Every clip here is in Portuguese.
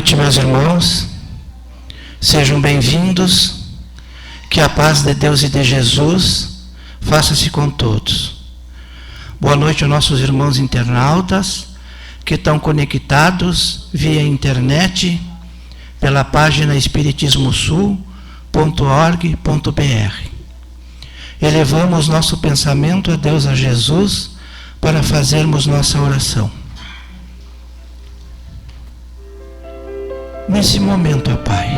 noite, meus irmãos. Sejam bem-vindos. Que a paz de Deus e de Jesus faça-se com todos. Boa noite aos nossos irmãos internautas que estão conectados via internet pela página espiritismosul.org.br. Elevamos nosso pensamento a Deus, a Jesus, para fazermos nossa oração. Nesse momento, ó Pai,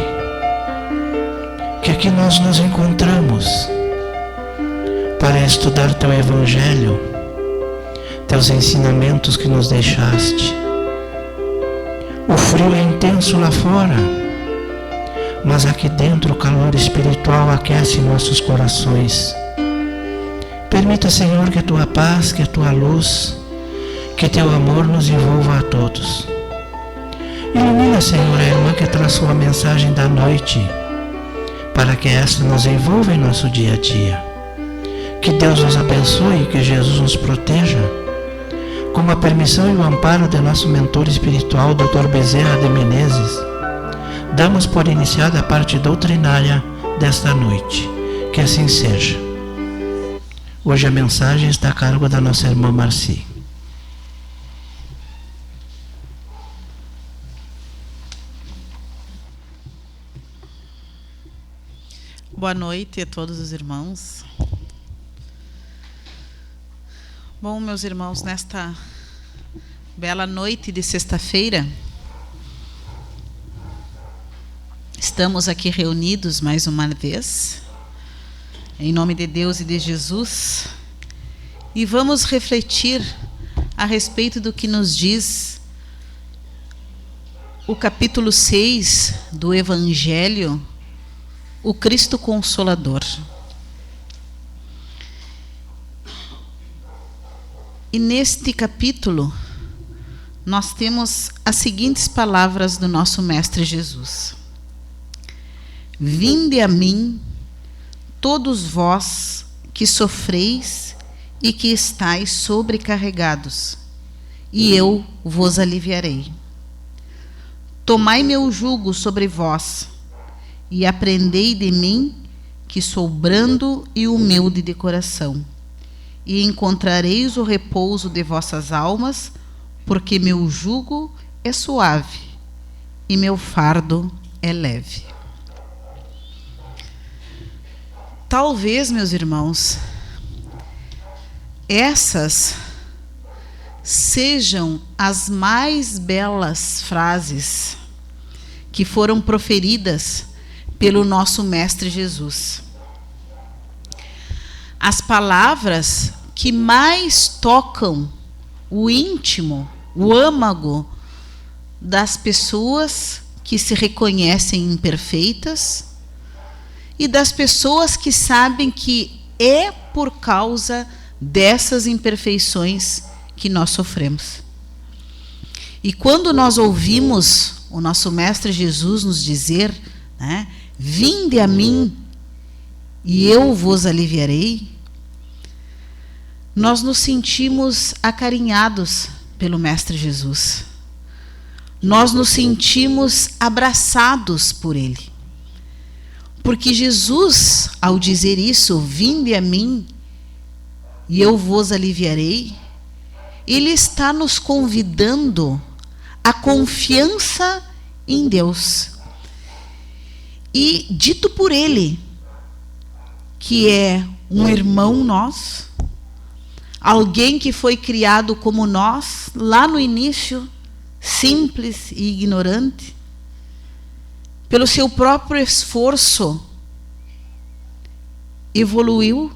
que aqui nós nos encontramos para estudar Teu Evangelho, Teus ensinamentos que nos deixaste. O frio é intenso lá fora, mas aqui dentro o calor espiritual aquece nossos corações. Permita, Senhor, que a Tua paz, que a Tua luz, que Teu amor nos envolva a todos. Ilumina, Senhor, a irmã que traçou a mensagem da noite, para que esta nos envolva em nosso dia a dia. Que Deus nos abençoe e que Jesus nos proteja, com a permissão e o amparo de nosso mentor espiritual, Dr. Bezerra de Menezes. Damos por iniciada a parte doutrinária desta noite. Que assim seja. Hoje a mensagem está a cargo da nossa irmã Marci. Boa noite a todos os irmãos. Bom, meus irmãos, nesta bela noite de sexta-feira, estamos aqui reunidos mais uma vez, em nome de Deus e de Jesus, e vamos refletir a respeito do que nos diz o capítulo 6 do Evangelho, o Cristo Consolador. E neste capítulo, nós temos as seguintes palavras do nosso Mestre Jesus: Vinde a mim, todos vós que sofreis e que estáis sobrecarregados, e eu vos aliviarei. Tomai meu jugo sobre vós, e aprendei de mim, que sou brando e humilde de coração, e encontrareis o repouso de vossas almas, porque meu jugo é suave e meu fardo é leve. Talvez, meus irmãos, essas sejam as mais belas frases que foram proferidas pelo nosso Mestre Jesus. As palavras que mais tocam o íntimo, o âmago das pessoas que se reconhecem imperfeitas e das pessoas que sabem que é por causa dessas imperfeições que nós sofremos. E quando nós ouvimos o nosso Mestre Jesus nos dizer, né, vinde a mim e eu vos aliviarei, nós nos sentimos acarinhados pelo Mestre Jesus. Nós nos sentimos abraçados por Ele. Porque Jesus, ao dizer isso, vinde a mim e eu vos aliviarei, Ele está nos convidando à confiança em Deus. E dito por Ele, que é um irmão nosso, alguém que foi criado como nós, lá no início, simples e ignorante, pelo seu próprio esforço, evoluiu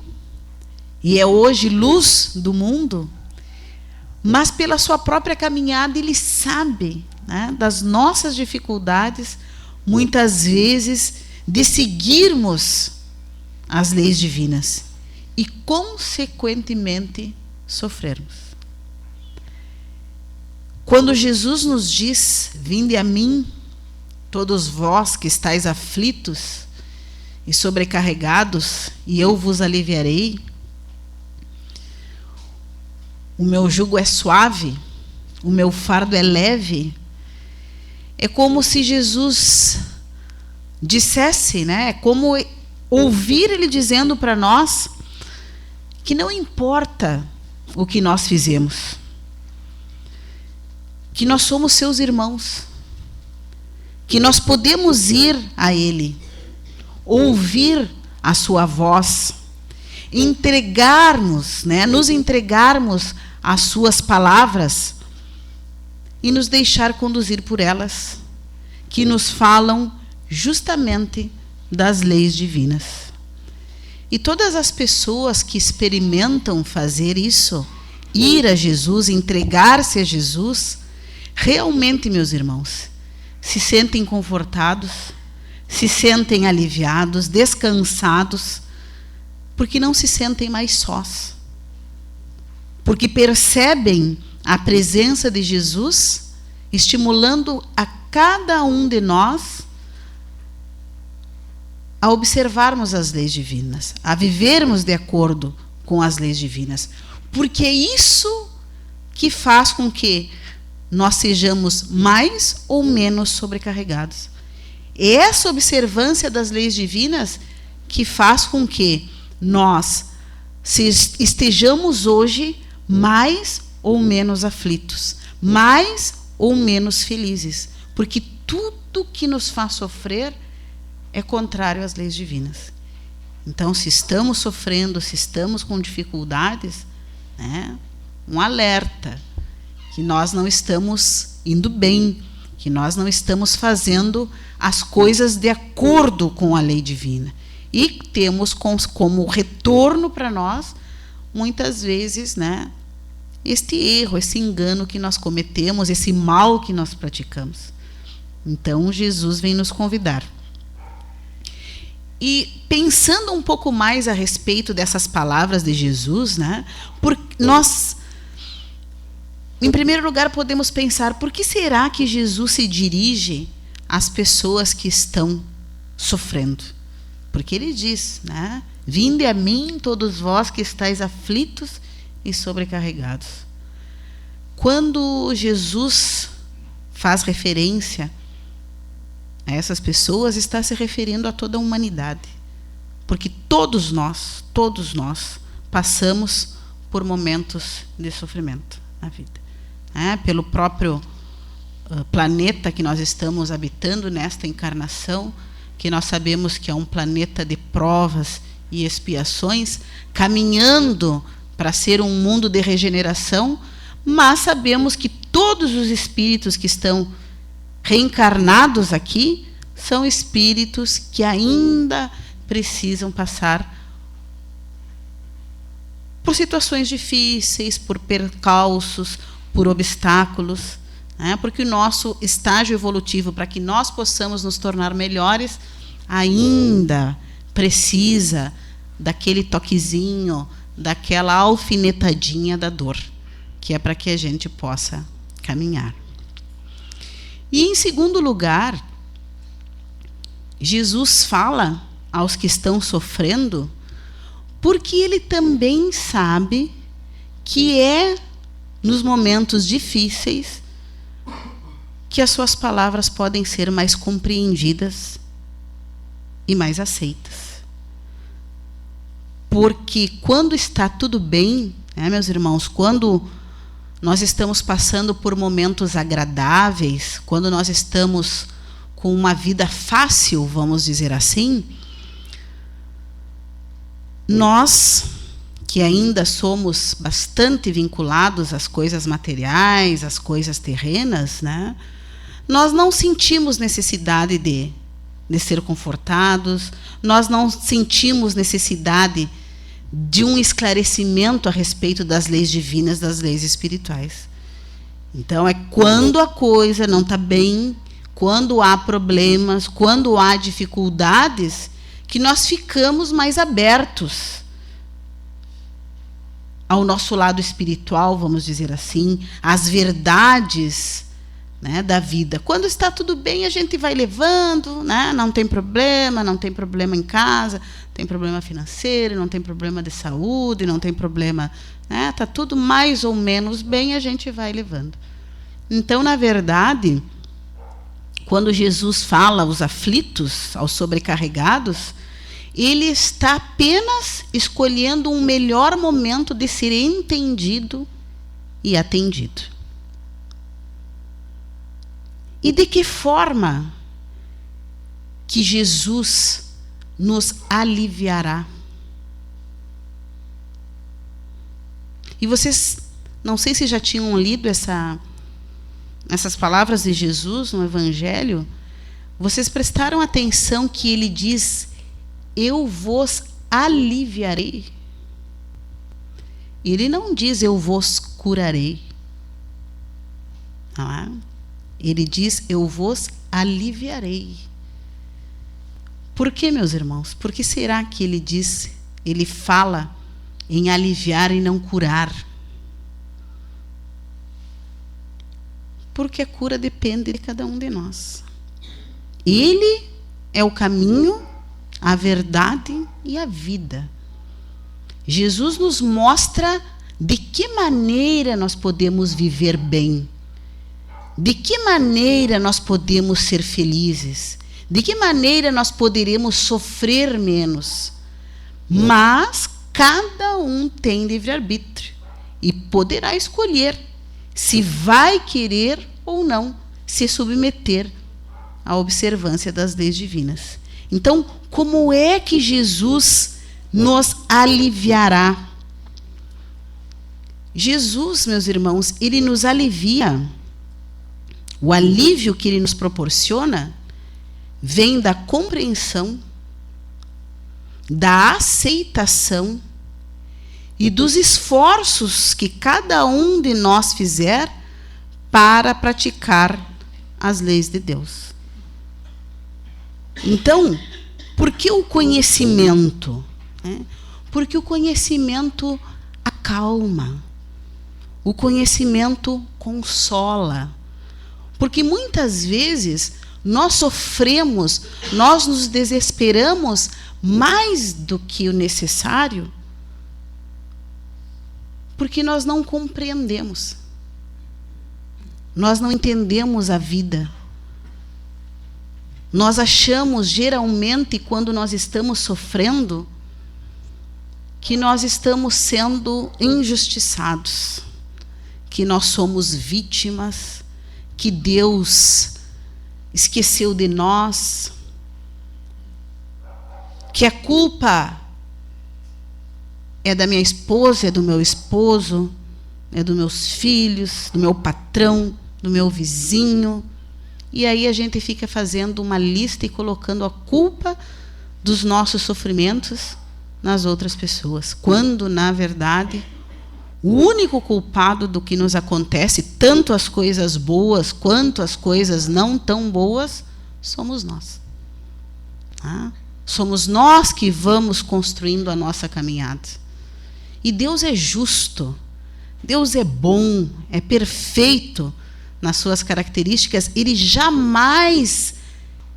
e é hoje luz do mundo, mas pela sua própria caminhada Ele sabe, né, das nossas dificuldades, muitas vezes, de seguirmos as leis divinas e, consequentemente, sofrermos. Quando Jesus nos diz, vinde a mim, todos vós que estáis aflitos e sobrecarregados, e eu vos aliviarei, o meu jugo é suave, o meu fardo é leve, É como se Jesus dissesse, né? É como ouvir ele dizendo para nós que não importa o que nós fizemos, que nós somos seus irmãos, que nós podemos ir a ele, ouvir a sua voz, entregarmos, né? Nos entregarmos às suas palavras e nos deixar conduzir por elas, que nos falam justamente das leis divinas. E todas as pessoas que experimentam fazer isso, ir a Jesus, entregar-se a Jesus, realmente, meus irmãos, se sentem confortados, se sentem aliviados, descansados, porque não se sentem mais sós. Porque percebem a presença de Jesus estimulando a cada um de nós a observarmos as leis divinas, a vivermos de acordo com as leis divinas. Porque é isso que faz com que nós sejamos mais ou menos sobrecarregados. É essa observância das leis divinas que faz com que nós estejamos hoje mais ou menos aflitos, mais ou menos felizes. Porque tudo que nos faz sofrer é contrário às leis divinas. Então, se estamos sofrendo, se estamos com dificuldades, né, um alerta, que nós não estamos indo bem, que nós não estamos fazendo as coisas de acordo com a lei divina. E temos como retorno para nós, muitas vezes, né, este erro, esse engano que nós cometemos, esse mal que nós praticamos. Então, Jesus vem nos convidar. E pensando um pouco mais a respeito dessas palavras de Jesus, né, nós, em primeiro lugar, podemos pensar, por que será que Jesus se dirige às pessoas que estão sofrendo? Porque ele diz, né, vinde a mim todos vós que estáis aflitos e sobrecarregados. Quando Jesus faz referência a essas pessoas, está se referindo a toda a humanidade. Porque todos nós passamos por momentos de sofrimento na vida. Pelo próprio planeta que nós estamos habitando nesta encarnação, que nós sabemos que é um planeta de provas e expiações, caminhando para ser um mundo de regeneração, mas sabemos que todos os espíritos que estão reencarnados aqui são espíritos que ainda precisam passar por situações difíceis, por percalços, por obstáculos, né? Porque o nosso estágio evolutivo, para que nós possamos nos tornar melhores, ainda precisa daquele toquezinho, daquela alfinetadinha da dor, que é para que a gente possa caminhar. E, em segundo lugar, Jesus fala aos que estão sofrendo, porque ele também sabe que é nos momentos difíceis que as suas palavras podem ser mais compreendidas e mais aceitas. Porque quando está tudo bem, né, meus irmãos, quando nós estamos passando por momentos agradáveis, quando nós estamos com uma vida fácil, vamos dizer assim, nós, que ainda somos bastante vinculados às coisas materiais, às coisas terrenas, né, nós não sentimos necessidade de ser confortados, nós não sentimos necessidade de um esclarecimento a respeito das leis divinas, das leis espirituais. Então, é quando a coisa não está bem, quando há problemas, quando há dificuldades, que nós ficamos mais abertos ao nosso lado espiritual, vamos dizer assim, às verdades, né, da vida. Quando está tudo bem, a gente vai levando, né, não tem problema em casa, não tem problema financeiro, não tem problema de saúde, não tem problema, né, está tudo mais ou menos bem, a gente vai levando. Então, na verdade, quando Jesus fala aos aflitos, aos sobrecarregados, ele está apenas escolhendo um melhor momento de ser entendido e atendido. E de que forma que Jesus nos aliviará? E vocês, não sei se já tinham lido essas palavras de Jesus no Evangelho, vocês prestaram atenção que ele diz: eu vos aliviarei. Ele não diz: eu vos curarei. Não é? Ele diz: eu vos aliviarei. Por que, meus irmãos? Por que será que ele fala em aliviar e não curar? Porque a cura depende de cada um de nós. Ele é o caminho, a verdade e a vida. Jesus nos mostra de que maneira nós podemos viver bem, de que maneira nós podemos ser felizes, de que maneira nós poderemos sofrer menos. Mas cada um tem livre-arbítrio e poderá escolher se vai querer ou não se submeter à observância das leis divinas. Então, como é que Jesus nos aliviará? Jesus, meus irmãos, ele nos alivia. O alívio que ele nos proporciona vem da compreensão, da aceitação e dos esforços que cada um de nós fizer para praticar as leis de Deus. Então, por que o conhecimento? Porque o conhecimento acalma, o conhecimento consola. Porque muitas vezes nós sofremos, nós nos desesperamos mais do que o necessário, porque nós não compreendemos. Nós não entendemos a vida. Nós achamos, geralmente, quando nós estamos sofrendo, que nós estamos sendo injustiçados, que nós somos vítimas, que Deus esqueceu de nós, que a culpa é da minha esposa, é do meu esposo, é dos meus filhos, do meu patrão, do meu vizinho. E aí a gente fica fazendo uma lista e colocando a culpa dos nossos sofrimentos nas outras pessoas, quando, na verdade, o único culpado do que nos acontece, tanto as coisas boas quanto as coisas não tão boas, somos nós. Somos nós que vamos construindo a nossa caminhada. E Deus é justo, Deus é bom, é perfeito nas suas características. Ele jamais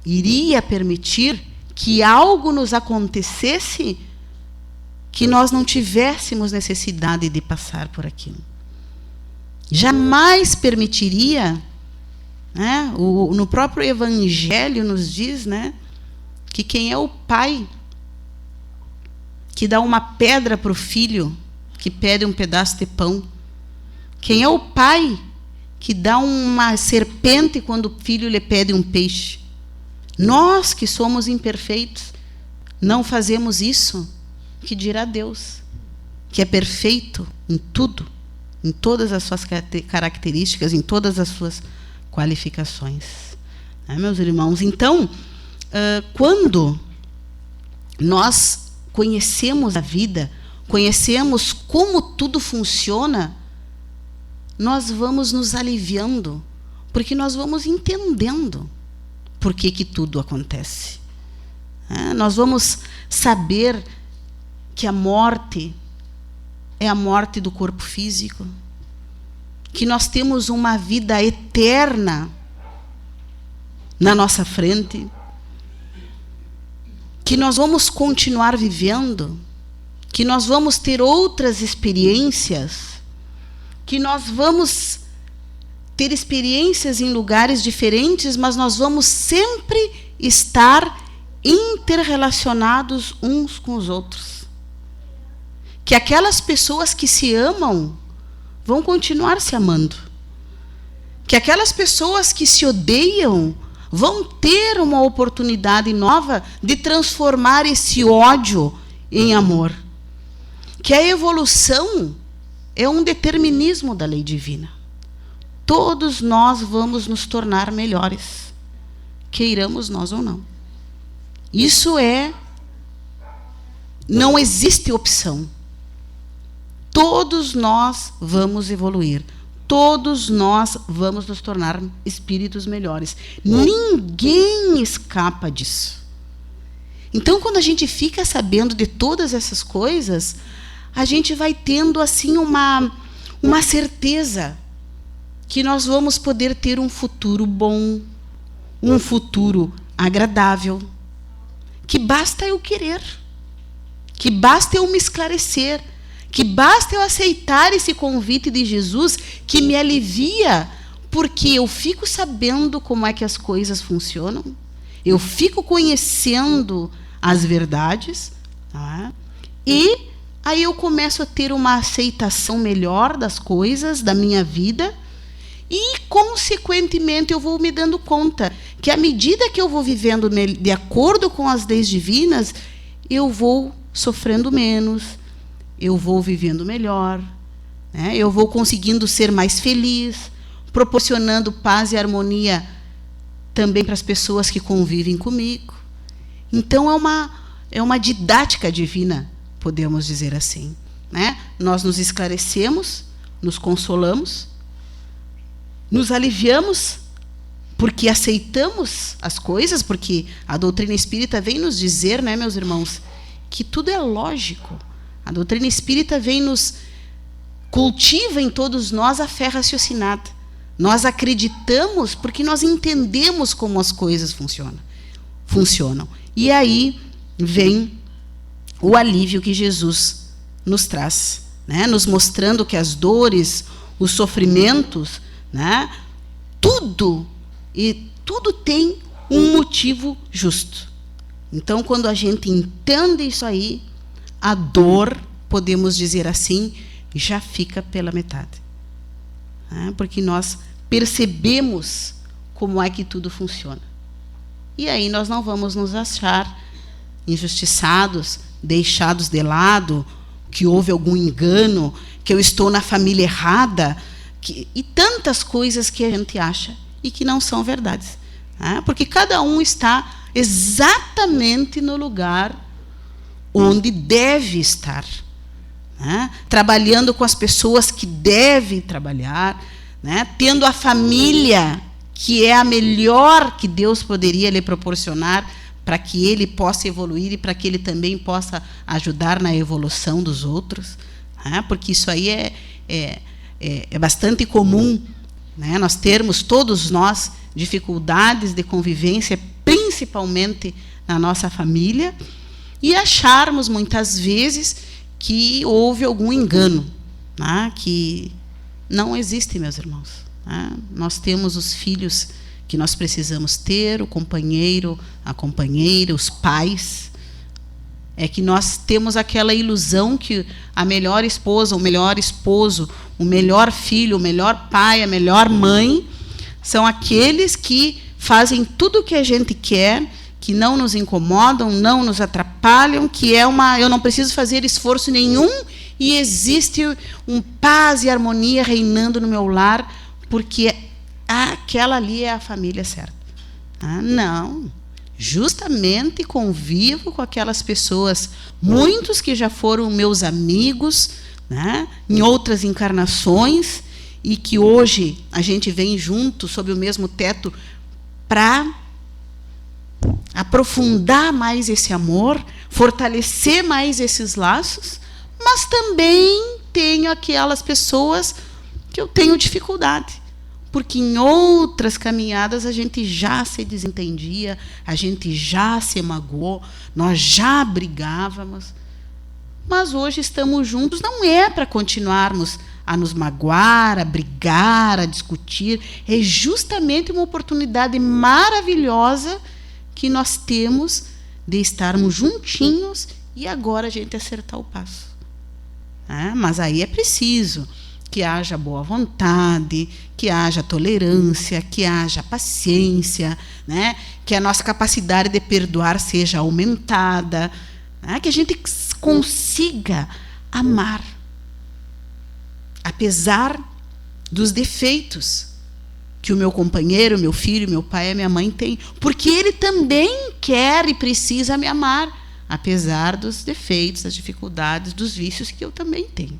iria permitir que algo nos acontecesse que nós não tivéssemos necessidade de passar por aquilo. Jamais permitiria, né? No próprio Evangelho nos diz, né, que quem é o pai que dá uma pedra para o filho que pede um pedaço de pão? Quem é o pai que dá uma serpente quando o filho lhe pede um peixe? Nós que somos imperfeitos não fazemos isso. Que dirá Deus, que é perfeito em tudo, em todas as suas características, em todas as suas qualificações. Meus irmãos? Então, quando nós conhecemos a vida, conhecemos como tudo funciona, nós vamos nos aliviando, porque nós vamos entendendo por que tudo acontece. Nós vamos saber que a morte é a morte do corpo físico, que nós temos uma vida eterna na nossa frente, que nós vamos continuar vivendo, que nós vamos ter outras experiências, que nós vamos ter experiências em lugares diferentes, mas nós vamos sempre estar interrelacionados uns com os outros. Que aquelas pessoas que se amam vão continuar se amando. Que aquelas pessoas que se odeiam vão ter uma oportunidade nova de transformar esse ódio em amor. Que a evolução é um determinismo da lei divina. Todos nós vamos nos tornar melhores, queiramos nós ou não. Isso não existe opção. Todos nós vamos evoluir. Todos nós vamos nos tornar espíritos melhores. Ninguém escapa disso. Então, quando a gente fica sabendo de todas essas coisas, a gente vai tendo assim uma certeza que nós vamos poder ter um futuro bom, um futuro agradável, que basta eu querer, que basta eu me esclarecer, que basta eu aceitar esse convite de Jesus, que me alivia, porque eu fico sabendo como é que as coisas funcionam, eu fico conhecendo as verdades, tá? E aí eu começo a ter uma aceitação melhor das coisas, da minha vida, e, consequentemente, eu vou me dando conta que, à medida que eu vou vivendo de acordo com as leis divinas, eu vou sofrendo menos, eu vou vivendo melhor, né? Eu vou conseguindo ser mais feliz, proporcionando paz e harmonia também para as pessoas que convivem comigo. Então, é uma didática divina, podemos dizer assim, né? Nós nos esclarecemos, nos consolamos, nos aliviamos porque aceitamos as coisas, porque a doutrina espírita vem nos dizer, né, meus irmãos, que tudo é lógico. A doutrina espírita vem nos cultiva em todos nós a fé raciocinada. Nós acreditamos porque nós entendemos como as coisas funcionam. E aí vem o alívio que Jesus nos traz, né, nos mostrando que as dores, os sofrimentos, né, tudo tem um motivo justo. Então, quando a gente entende isso aí, a dor, podemos dizer assim, já fica pela metade, né? Porque nós percebemos como é que tudo funciona. E aí nós não vamos nos achar injustiçados, deixados de lado, que houve algum engano, que eu estou na família errada, e tantas coisas que a gente acha e que não são verdades, né? Porque cada um está exatamente no lugar onde deve estar, né? Trabalhando com as pessoas que devem trabalhar, né? Tendo a família que é a melhor que Deus poderia lhe proporcionar para que ele possa evoluir e para que ele também possa ajudar na evolução dos outros, né? Porque isso aí é bastante comum, né? Nós termos, todos nós, dificuldades de convivência, principalmente na nossa família, e acharmos muitas vezes que houve algum engano, né? Que não existe, meus irmãos, né? Nós temos os filhos que nós precisamos ter, o companheiro, a companheira, os pais. É que nós temos aquela ilusão que a melhor esposa, o melhor esposo, o melhor filho, o melhor pai, a melhor mãe, são aqueles que fazem tudo o que a gente quer, que não nos incomodam, não nos atrapalham, que eu não preciso fazer esforço nenhum e existe paz e harmonia reinando no meu lar, porque aquela ali é a família certa. Não. Justamente convivo com aquelas pessoas, muitos que já foram meus amigos, né, em outras encarnações, e que hoje a gente vem junto, sob o mesmo teto, para aprofundar mais esse amor, fortalecer mais esses laços, mas também tenho aquelas pessoas que eu tenho dificuldade, porque em outras caminhadas a gente já se desentendia, a gente já se magoou, nós já brigávamos, mas hoje estamos juntos, não é para continuarmos a nos magoar, a brigar, a discutir. É justamente uma oportunidade maravilhosa que nós temos de estarmos juntinhos e agora a gente acertar o passo. Mas aí é preciso que haja boa vontade, que haja tolerância, que haja paciência, né? Que a nossa capacidade de perdoar seja aumentada, né? Que a gente consiga amar, apesar dos defeitos que o meu companheiro, meu filho, meu pai e minha mãe têm, porque ele também quer e precisa me amar, apesar dos defeitos, das dificuldades, dos vícios que eu também tenho.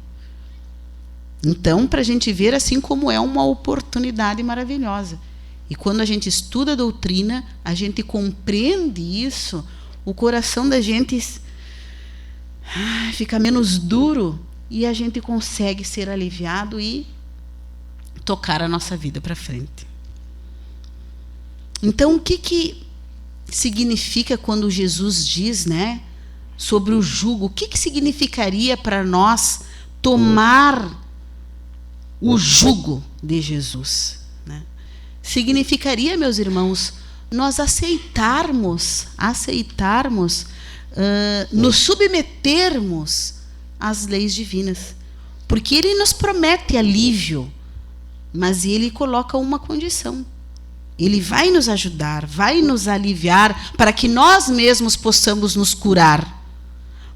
Então, para a gente ver assim como é uma oportunidade maravilhosa. E quando a gente estuda a doutrina, a gente compreende isso, o coração da gente fica menos duro e a gente consegue ser aliviado e tocar a nossa vida para frente. Então, o que significa quando Jesus diz, né, sobre o jugo? O que significaria para nós tomar o jugo de Jesus, né? Significaria, meus irmãos, nós aceitarmos, nos submetermos às leis divinas, porque Ele nos promete alívio, mas Ele coloca uma condição. Ele vai nos ajudar, vai nos aliviar para que nós mesmos possamos nos curar.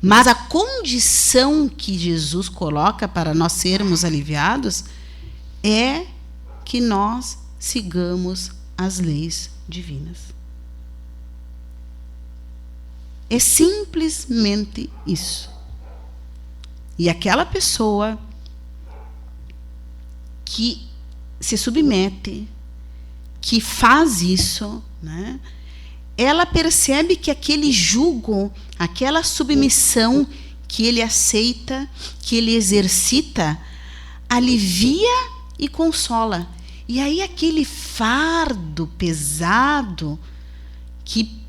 Mas a condição que Jesus coloca para nós sermos aliviados é que nós sigamos as leis divinas. É simplesmente isso. E aquela pessoa que se submete, que faz isso, né, ela percebe que aquele jugo, aquela submissão que ele aceita, que ele exercita, alivia e consola. E aí aquele fardo pesado que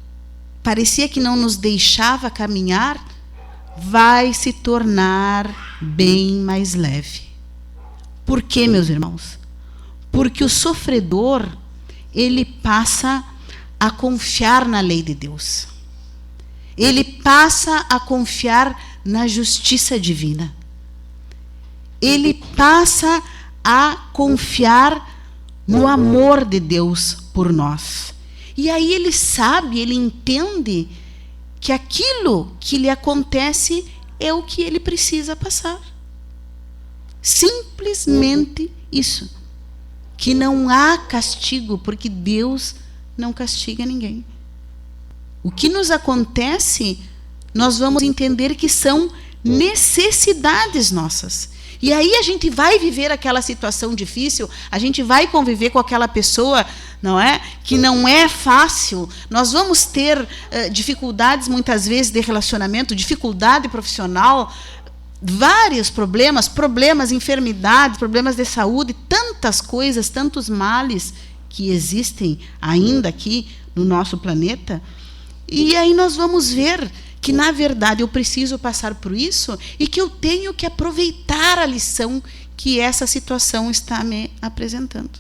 parecia que não nos deixava caminhar, vai se tornar bem mais leve. Por quê, meus irmãos? Porque o sofredor, ele passa a confiar na lei de Deus. Ele passa a confiar na justiça divina. Ele passa a confiar no amor de Deus por nós. E aí ele sabe, ele entende que aquilo que lhe acontece é o que ele precisa passar. Simplesmente isso. Que não há castigo, porque Deus não castiga ninguém. O que nos acontece, nós vamos entender que são necessidades nossas. E aí a gente vai viver aquela situação difícil, a gente vai conviver com aquela pessoa, não é? Que não é fácil. Nós vamos ter dificuldades muitas vezes de relacionamento, dificuldade profissional, vários problemas, enfermidades, problemas de saúde, tantas coisas, tantos males que existem ainda aqui no nosso planeta. E aí nós vamos ver que, na verdade, eu preciso passar por isso e que eu tenho que aproveitar a lição que essa situação está me apresentando.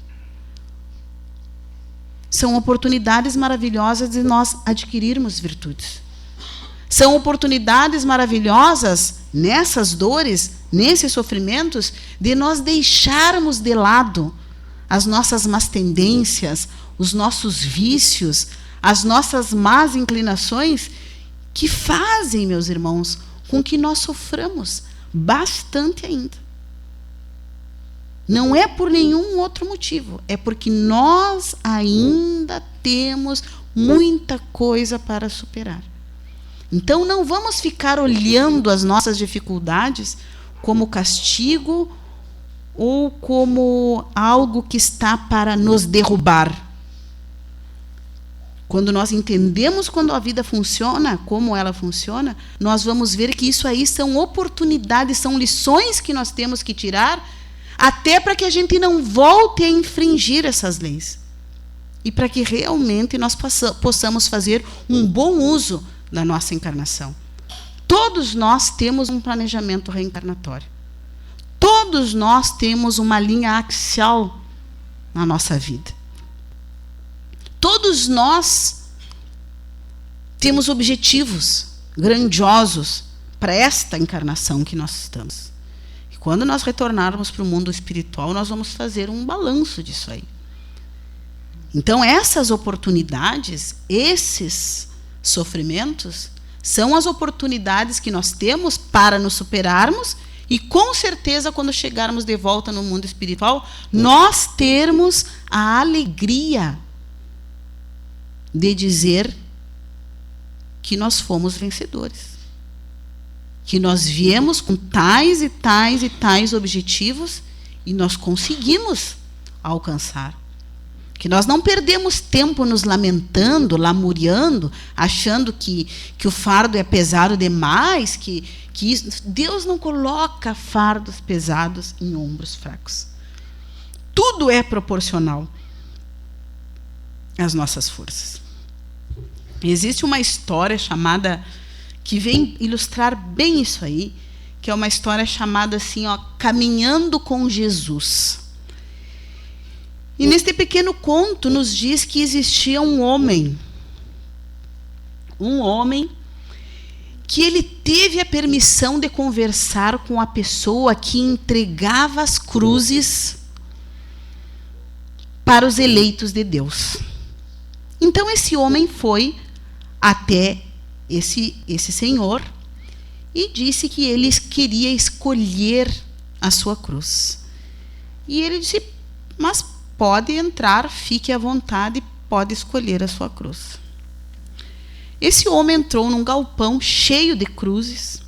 São oportunidades maravilhosas de nós adquirirmos virtudes. São oportunidades maravilhosas nessas dores, nesses sofrimentos, de nós deixarmos de lado as nossas más tendências, os nossos vícios, as nossas más inclinações, que fazem, meus irmãos, com que nós soframos bastante ainda. Não é por nenhum outro motivo, é porque nós ainda temos muita coisa para superar. Então não vamos ficar olhando as nossas dificuldades como castigo ou como algo que está para nos derrubar. Quando nós entendemos quando a vida funciona, como ela funciona, nós vamos ver que isso aí são oportunidades, são lições que nós temos que tirar, até para que a gente não volte a infringir essas leis. E para que realmente nós possamos fazer um bom uso da nossa encarnação. Todos nós temos um planejamento reencarnatório. Todos todos nós temos uma linha axial na nossa vida. Todos nós temos objetivos grandiosos para esta encarnação que nós estamos. E quando nós retornarmos para o mundo espiritual, nós vamos fazer um balanço disso aí. Então, essas oportunidades, esses sofrimentos, são as oportunidades que nós temos para nos superarmos e, com certeza, quando chegarmos de volta no mundo espiritual, nós termos a alegria de dizer que nós fomos vencedores. Que nós viemos com tais e tais e tais objetivos e nós conseguimos alcançar. Que nós não perdemos tempo nos lamentando, lamuriando, achando que o fardo é pesado demais, que isso. Deus não coloca fardos pesados em ombros fracos. Tudo é proporcional às nossas forças. Existe uma história chamada, que vem ilustrar bem isso aí, que é uma história chamada assim, Caminhando com Jesus. E neste pequeno conto nos diz que existia um homem que ele teve a permissão de conversar com a pessoa que entregava as cruzes para os eleitos de Deus. Então esse homem foi até esse senhor e disse que ele queria escolher a sua cruz. E ele disse, mas pode entrar, fique à vontade, pode escolher a sua cruz. Esse homem entrou num galpão cheio de cruzes,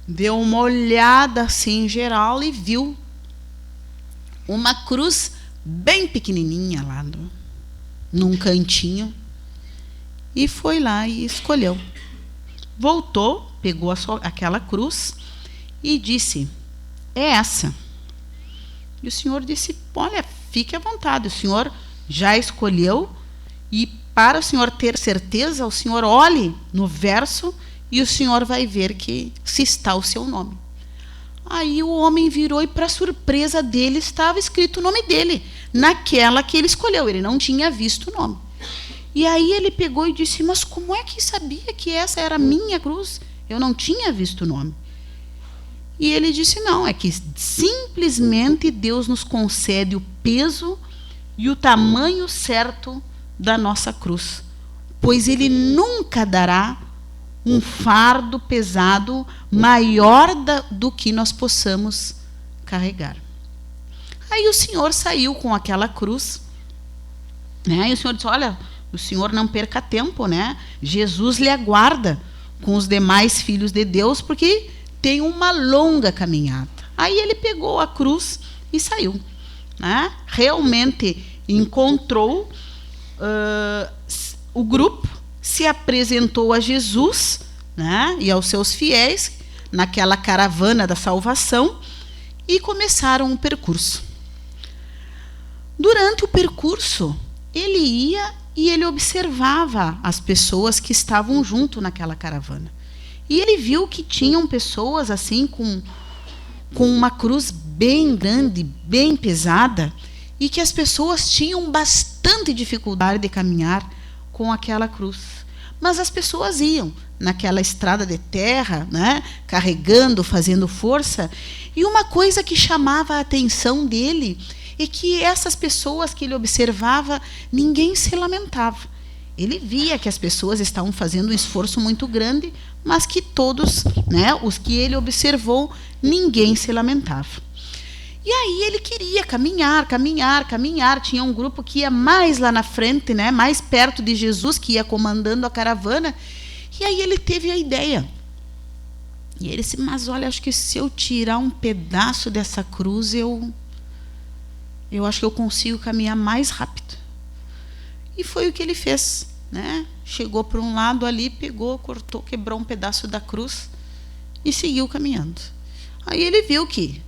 deu uma olhada assim em geral e viu uma cruz bem pequenininha lá num cantinho e foi lá e escolheu. Voltou, pegou aquela cruz e disse, é essa. E o senhor disse, olha, fique à vontade, o senhor já escolheu e para o senhor ter certeza, o senhor olhe no verso e o senhor vai ver que se está o seu nome. Aí o homem virou e, para surpresa dele, estava escrito o nome dele, naquela que ele escolheu. Ele não tinha visto o nome. E aí ele pegou e disse, mas como é que sabia que essa era a minha cruz? Eu não tinha visto o nome. E ele disse, não, é que simplesmente Deus nos concede o peso e o tamanho certo da nossa cruz, pois Ele nunca dará um fardo pesado maior do que nós possamos carregar. Aí o senhor saiu com aquela cruz, né? E o senhor disse, olha, o senhor não perca tempo, né? Jesus lhe aguarda com os demais filhos de Deus, porque tem uma longa caminhada. Aí ele pegou a cruz e saiu, né? Realmente encontrou o grupo, se apresentou a Jesus, né, e aos seus fiéis naquela caravana da salvação e começaram o percurso. Durante o percurso, ele ia e ele observava as pessoas que estavam junto naquela caravana. E ele viu que tinham pessoas assim com uma cruz bem grande, bem pesada, e que as pessoas tinham bastante dificuldade de caminhar com aquela cruz. Mas as pessoas iam naquela estrada de terra, né, carregando, fazendo força. E uma coisa que chamava a atenção dele é que essas pessoas que ele observava, ninguém se lamentava. Ele via que as pessoas estavam fazendo um esforço muito grande, mas que todos, né, os que ele observou, ninguém se lamentava. E aí ele queria caminhar. Tinha um grupo que ia mais lá na frente, né, mais perto de Jesus, que ia comandando a caravana. E aí ele teve a ideia. E ele disse, mas olha, acho que se eu tirar um pedaço dessa cruz, eu acho que eu consigo caminhar mais rápido. E foi o que ele fez, né? Chegou para um lado ali, pegou, cortou, quebrou um pedaço da cruz e seguiu caminhando. Aí ele viu que,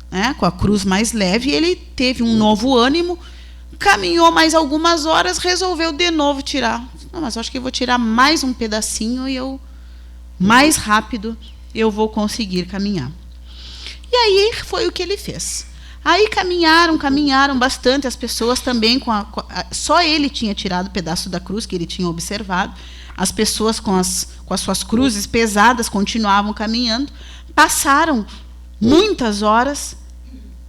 né, com a cruz mais leve, ele teve um novo ânimo, caminhou mais algumas horas, resolveu de novo tirar. Não, mas acho que eu vou tirar mais um pedacinho e mais rápido eu vou conseguir caminhar. E aí foi o que ele fez. Aí caminharam bastante, as pessoas também, só ele tinha tirado o pedaço da cruz que ele tinha observado, as pessoas com as suas cruzes pesadas continuavam caminhando, passaram muitas horas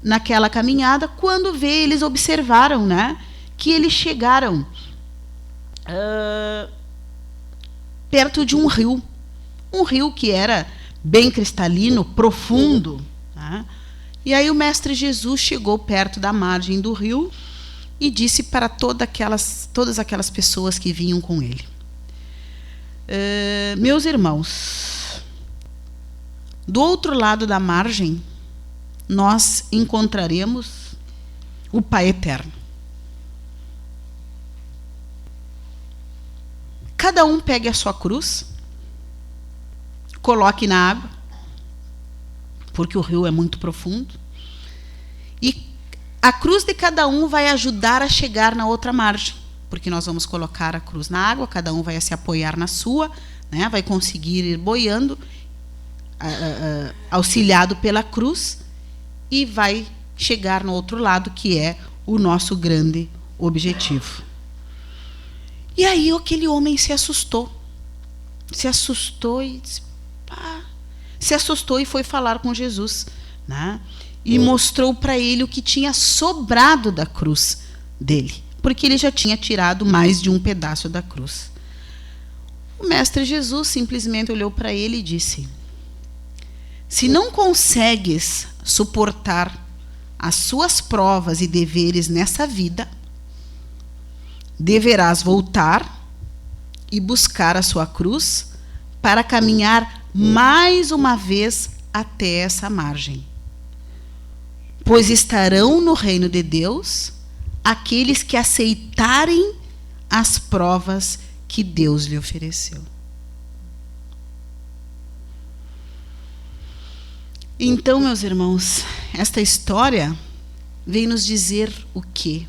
naquela caminhada, quando eles observaram, né, que eles chegaram perto de um rio que era bem cristalino, profundo, né? E aí o Mestre Jesus chegou perto da margem do rio e disse para todas aquelas pessoas que vinham com ele: meus irmãos, do outro lado da margem nós encontraremos o Pai Eterno. Cada um pegue a sua cruz, coloque na água, porque o rio é muito profundo, e a cruz de cada um vai ajudar a chegar na outra margem, porque nós vamos colocar a cruz na água, cada um vai se apoiar na sua, né, vai conseguir ir boiando, auxiliado pela cruz, e vai chegar no outro lado, que é o nosso grande objetivo. E aí aquele homem se assustou e disse, se assustou e foi falar com Jesus, né? E mostrou para ele o que tinha sobrado da cruz dele, porque ele já tinha tirado mais de um pedaço da cruz. O Mestre Jesus simplesmente olhou para ele e disse: se não consegues suportar as suas provas e deveres nessa vida, deverás voltar e buscar a sua cruz para caminhar mais uma vez até essa margem. Pois estarão no reino de Deus aqueles que aceitarem as provas que Deus lhe ofereceu. Então, meus irmãos, esta história vem nos dizer o quê?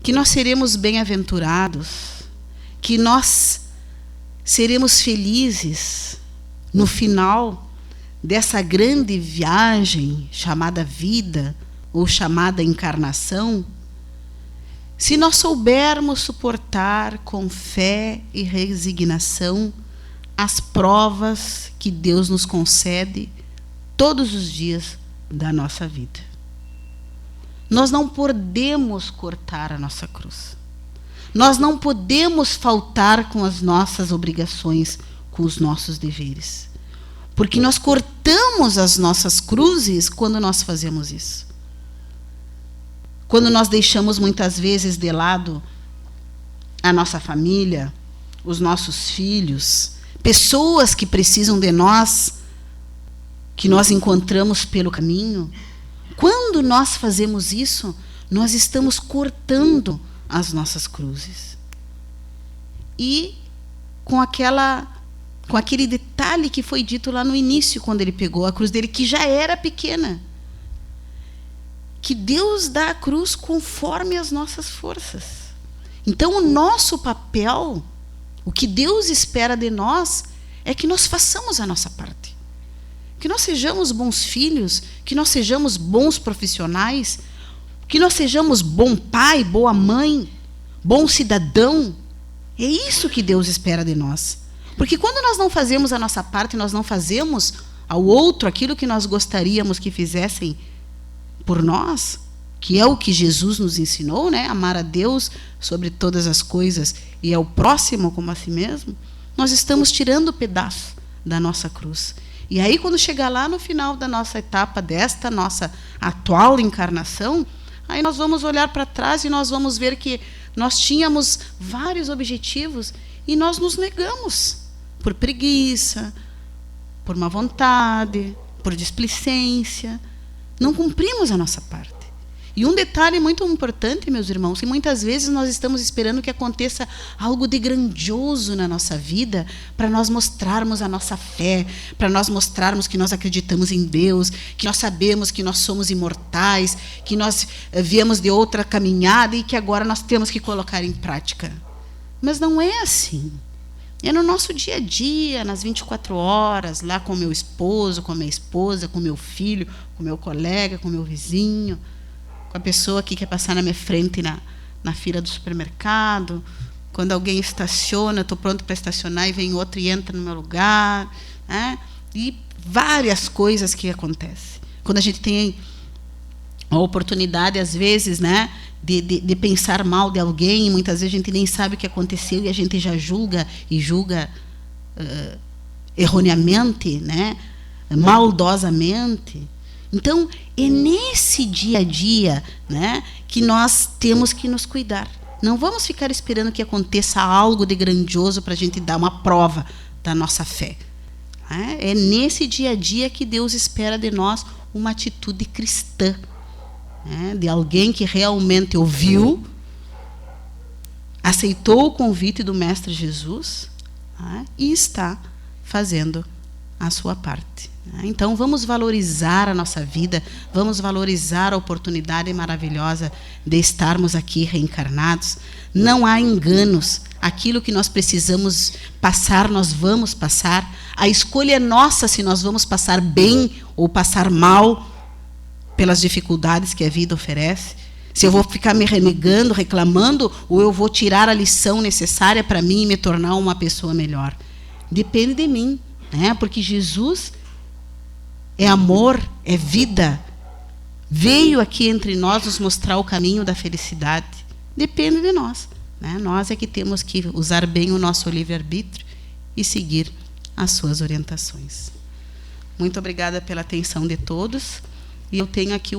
Que nós seremos bem-aventurados, que nós seremos felizes no final dessa grande viagem chamada vida ou chamada encarnação, se nós soubermos suportar com fé e resignação as provas que Deus nos concede todos os dias da nossa vida. Nós não podemos cortar a nossa cruz. Nós não podemos faltar com as nossas obrigações, com os nossos deveres. Porque nós cortamos as nossas cruzes quando nós fazemos isso. Quando nós deixamos muitas vezes de lado a nossa família, os nossos filhos, pessoas que precisam de nós, que nós encontramos pelo caminho. Quando nós fazemos isso, nós estamos cortando as nossas cruzes. E com aquele detalhe que foi dito lá no início, quando ele pegou a cruz dele, que já era pequena. Que Deus dá a cruz conforme as nossas forças. Então, o nosso papel, o que Deus espera de nós, é que nós façamos a nossa parte. Que nós sejamos bons filhos, que nós sejamos bons profissionais, que nós sejamos bom pai, boa mãe, bom cidadão. É isso que Deus espera de nós. Porque quando nós não fazemos a nossa parte, nós não fazemos ao outro aquilo que nós gostaríamos que fizessem por nós, que é o que Jesus nos ensinou, né? Amar a Deus sobre todas as coisas e ao próximo como a si mesmo, nós estamos tirando pedaço da nossa cruz. E aí, quando chegar lá no final da nossa etapa, desta nossa atual encarnação, aí nós vamos olhar para trás e nós vamos ver que nós tínhamos vários objetivos e nós nos negamos por preguiça, por má vontade, por displicência. Não cumprimos a nossa parte. E um detalhe muito importante, meus irmãos, que muitas vezes nós estamos esperando que aconteça algo de grandioso na nossa vida para nós mostrarmos a nossa fé, para nós mostrarmos que nós acreditamos em Deus, que nós sabemos que nós somos imortais, que nós viemos de outra caminhada e que agora nós temos que colocar em prática. Mas não é assim. É no nosso dia a dia, nas 24 horas, lá com meu esposo, com a minha esposa, com meu filho, com meu colega, com meu vizinho, com a pessoa que quer passar na minha frente na fila do supermercado. Quando alguém estaciona, estou pronto para estacionar e vem outro e entra no meu lugar, né? E várias coisas que acontecem. Quando a gente tem a oportunidade, às vezes, né, de pensar mal de alguém, muitas vezes a gente nem sabe o que aconteceu e a gente já julga erroneamente, né, maldosamente. Então, é nesse dia a dia, né, que nós temos que nos cuidar. Não vamos ficar esperando que aconteça algo de grandioso para a gente dar uma prova da nossa fé. É nesse dia a dia que Deus espera de nós uma atitude cristã, de alguém que realmente ouviu, aceitou o convite do Mestre Jesus, e está fazendo a sua parte. Então, vamos valorizar a nossa vida, vamos valorizar a oportunidade maravilhosa de estarmos aqui reencarnados. Não há enganos. Aquilo que nós precisamos passar, nós vamos passar. A escolha é nossa se nós vamos passar bem ou passar mal pelas dificuldades que a vida oferece. Se eu vou ficar me renegando, reclamando, ou eu vou tirar a lição necessária para mim e me tornar uma pessoa melhor. Depende de mim, né? Porque Jesus é amor, é vida. Veio aqui entre nós nos mostrar o caminho da felicidade. Depende de nós, né? Nós é que temos que usar bem o nosso livre-arbítrio e seguir as suas orientações. Muito obrigada pela atenção de todos. E eu tenho aqui